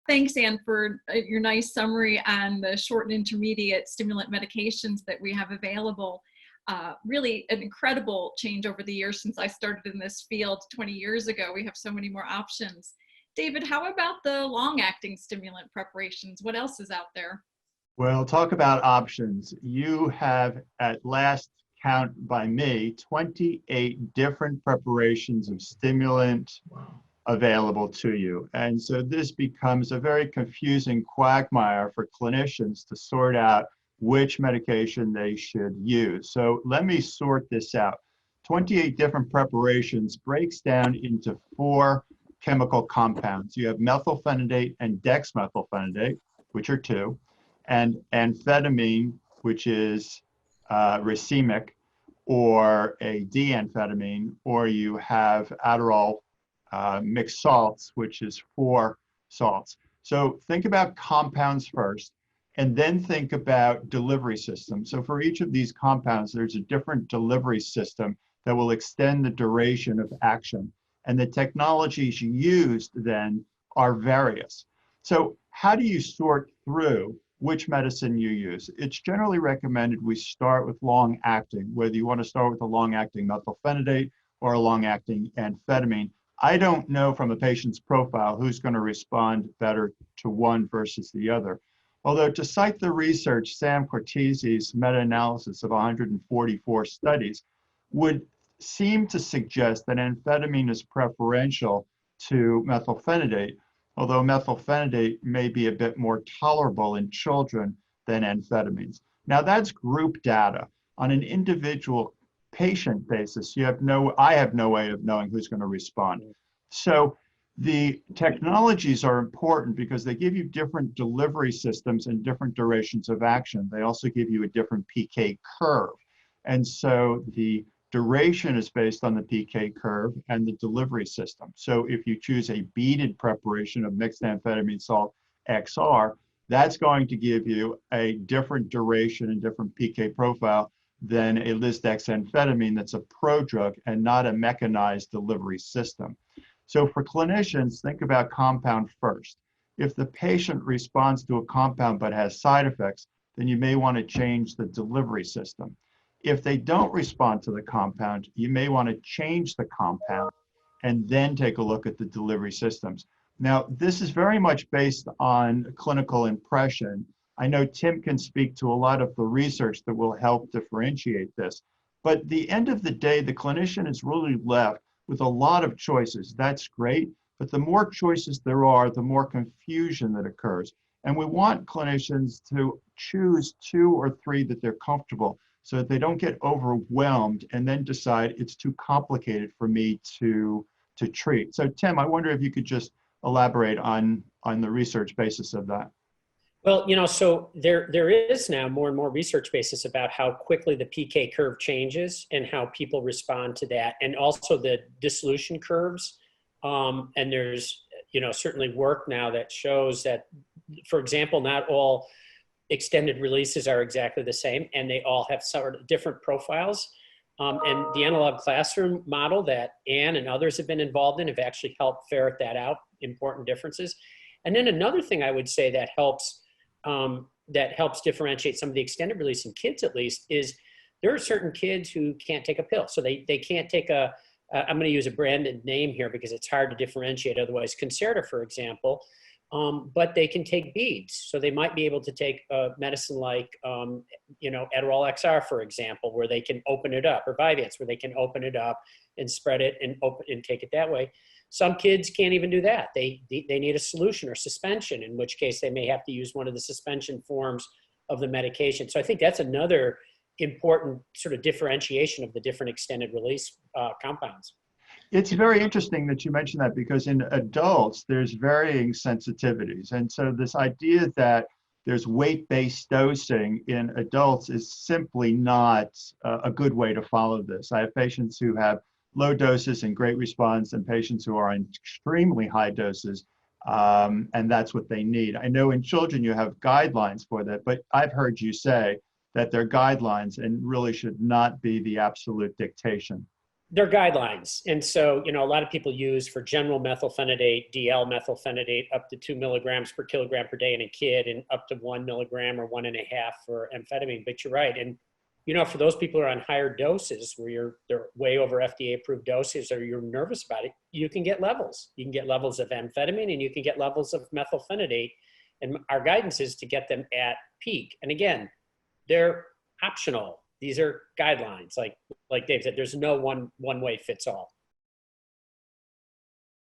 Thanks, Anne, for your nice summary and the short and intermediate stimulant medications that we have available. Really an incredible change over the years since I started in this field 20 years ago. We have so many more options. David, how about the long-acting stimulant preparations? What else is out there? Well, talk about options. You have, at last count by me, 28 different preparations of stimulant available to you. And so this becomes a very confusing quagmire for clinicians to sort out which medication they should use. So let me sort this out. 28 different preparations breaks down into 4 chemical compounds. You have methylphenidate and dexmethylphenidate, which are 2, and amphetamine, which is racemic, or a D-amphetamine, or you have Adderall mixed salts, which is 4 salts. So think about compounds first, and then think about delivery systems. So for each of these compounds, there's a different delivery system that will extend the duration of action. And the technologies used then are various. So how do you sort through which medicine you use? It's generally recommended we start with long-acting, whether you want to start with a long-acting methylphenidate or a long-acting amphetamine. I don't know from a patient's profile who's going to respond better to one versus the other. Although to cite the research, Sam Cortese's meta-analysis of 144 studies would seem to suggest that amphetamine is preferential to methylphenidate, although methylphenidate may be a bit more tolerable in children than amphetamines. Now that's group data. On an individual patient basis, I have no way of knowing who's going to respond. So the technologies are important because they give you different delivery systems and different durations of action. They also give you a different PK curve. And so the duration is based on the PK curve and the delivery system. So if you choose a beaded preparation of mixed amphetamine salt XR, that's going to give you a different duration and different PK profile than a lisdexamphetamine that's a prodrug and not a mechanized delivery system. So for clinicians, think about compound first. If the patient responds to a compound but has side effects, then you may want to change the delivery system. If they don't respond to the compound, you may want to change the compound and then take a look at the delivery systems. Now, this is very much based on clinical impression. I know Tim can speak to a lot of the research that will help differentiate this. But at the end of the day, the clinician is really left with a lot of choices. That's great, but the more choices there are, the more confusion that occurs. And we want clinicians to choose 2 or 3 that they're comfortable so that they don't get overwhelmed and then decide it's too complicated for me to treat. So Tim, I wonder if you could just elaborate on the research basis of that. Well, so there is now more and more research basis about how quickly the PK curve changes and how people respond to that, and also the dissolution curves. And there's, certainly work now that shows that, for example, not all extended releases are exactly the same, and they all have sort of different profiles. And the analog classroom model that Anne and others have been involved in have actually helped ferret that out, important differences. And then another thing I would say that helps differentiate some of the extended release in kids, at least, is there are certain kids who can't take a pill. So they can't take I'm going to use a branded name here because it's hard to differentiate otherwise, Concerta, for example, but they can take beads. So they might be able to take a medicine like, Adderall XR, for example, where they can open it up, or Vyvanse, where they can open it up and spread it and take it that way. Some kids can't even do that. They need a solution or suspension, in which case they may have to use one of the suspension forms of the medication. So I think that's another important sort of differentiation of the different extended release compounds. It's very interesting that you mentioned that, because in adults, there's varying sensitivities. And so this idea that there's weight-based dosing in adults is simply not a good way to follow this. I have patients who have low doses and great response, and patients who are on extremely high doses, and that's what they need. I know in children you have guidelines for that, but I've heard you say that they're guidelines and really should not be the absolute dictation. they're guidelines. And so, you know, a lot of people use for general methylphenidate, DL methylphenidate, up to 2 milligrams per kilogram per day in a kid and up to 1 milligram or 1.5 for amphetamine. But you're right. And, you know, for those people who are on higher doses where they're way over FDA approved doses or you're nervous about it, you can get levels. You can get levels of amphetamine and you can get levels of methylphenidate. And our guidance is to get them at peak. And again, they're optional. These are guidelines. Like Dave said, there's no one way fits all.